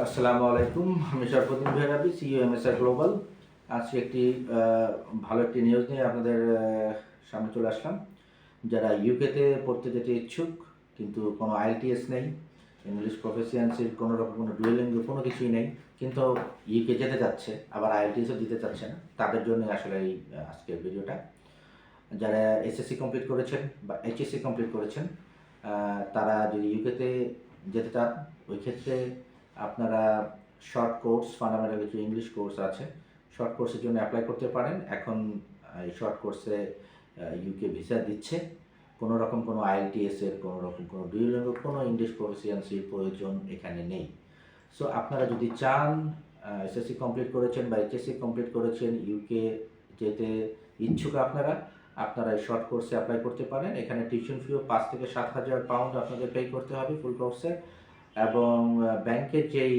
আসসালামু আলাইকুম, আমি শরফুদ্দিন ভেরাবি, সিইও এমএসআর গ্লোবাল। আজকে একটি ভালো একটি নিউজ নিয়ে আপনাদের সামনে চলে আসলাম। যারা ইউকেতে পড়তে যেতে ইচ্ছুক কিন্তু কোনো আইএলটিএস নেই, ইংলিশ প্রফিসিয়েন্সির কোনো রকম কোনো ডুয়েলিঙ্গো কোনো কিছুই নেই, কিন্তু ইউকে যেতে যাচ্ছে, আবার আইএলটিএসও দিতে চাচ্ছে না, তাদের জন্য আসলে এই আজকের ভিডিওটা। যারা এসএসসি কমপ্লিট করেছেন বা এইচএসসি কমপ্লিট করেছেন, তারা যদি ইউকেতে যেতে চান, ওই ক্ষেত্রে আপনারা শর্ট কোর্স, ফান্ডামেন্টাল কিছু ইংলিশ কোর্স আছে, শর্ট কোর্সের জন্য অ্যাপ্লাই করতে পারেন। এখন এই শর্ট কোর্সে ইউকে ভিসা দিচ্ছে। কোনো রকম কোনো আইএলটিএসের কোনো রকম কোনো ডুয়েলিঙ্গো কোনো ইংলিশ প্রফিসিয়েন্সির প্রয়োজন এখানে নেই। সো আপনারা যদি চান, এসএসসি কমপ্লিট করেছেন বা এইচএসসি কমপ্লিট করেছেন, ইউকে যেতে ইচ্ছুক আপনারা এই শর্ট কোর্সে অ্যাপ্লাই করতে পারেন। এখানে টিউশন ফিও 5 থেকে 7,000 পাউন্ড আপনাদের পে করতে হবে ফুল কোর্সে, এবং ব্যাংকের যেই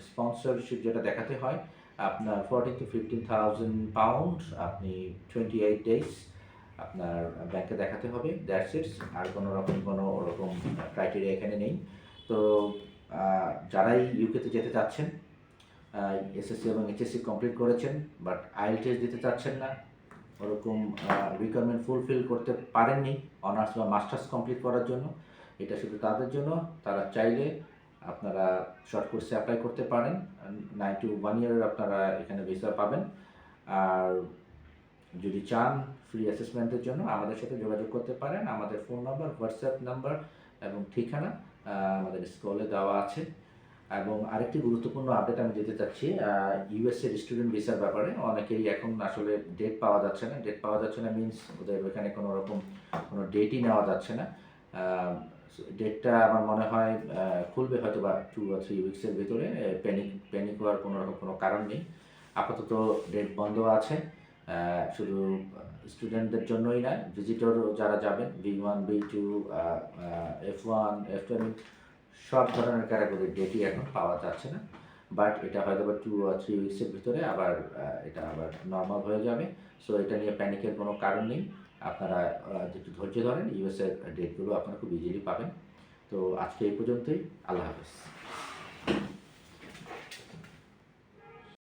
স্পন্সরশিপ যেটা দেখাতে হয়, আপনার 14 to 15,000 পাউন্ড আপনি 28 ডেজ আপনার ব্যাংকে দেখাতে হবে, দ্যাটস ইট। আর কোনো রকম কোনো ওরকম ক্রাইটেরিয়া এখানে নেই। তো যারাই ইউকেতে যেতে চাচ্ছেন, এসএসসি এবং এইচএসসি কমপ্লিট করেছেন বাট আইএলটিএস দিতে চাচ্ছেন না, ওরকম রিকোয়ারমেন্ট ফুলফিল করতে পারেননি অনার্স বা মাস্টার্স কমপ্লিট করার জন্য, এটা শুধু তাদের জন্য। তারা চাইলে আপনারা শর্ট কোর্সে অ্যাপ্লাই করতে পারেন, 9 to 1 ইয়ারের আপনারা এখানে ভিসা পাবেন। আর যদি চান ফ্রি অ্যাসেসমেন্টের জন্য আমাদের সাথে যোগাযোগ করতে পারেন। আমাদের ফোন নাম্বার, হোয়াটসঅ্যাপ নাম্বার এবং ঠিকানা আমাদের স্ক্রলে দেওয়া আছে। এবং আরেকটি গুরুত্বপূর্ণ আপডেট আমি দিতে চাচ্ছি ইউএসএর স্টুডেন্ট ভিসার ব্যাপারে। অনেকেই এখন আসলে ডেট পাওয়া যাচ্ছে না, মিনস ওদের ওইখানে কোনো রকম কোনো ডেটই নেওয়া যাচ্ছে না। ডেটটা আমার মনে হয় খুলবে হয়তো বা 2 or 3 উইক্সের ভিতরে। প্যানিক হওয়ার কোনো রকম কোনো কারণ নেই। আপাতত ডেট বন্ধ আছে। শুধু স্টুডেন্টদের জন্যই না, ভিজিটরও যারা যাবেন, B1 B2 F1 F2 সব ধরনের ক্যাটাগরির ডেটই এখন পাওয়া যাচ্ছে না। বাট এটা হয়তো বা 2 or 3 উইক্সের ভিতরে আবার এটা আবার নর্মাল হয়ে যাবে। সো এটা নিয়ে প্যানিকের কোনো কারণ নেই। আপনারা একটু ধৈর্য ধরেন, ইউএসএর ডেটগুলো আপনারা খুব ইজিলি পাবেন। তো আজকে এই পর্যন্তই। আল্লাহ হাফেজ।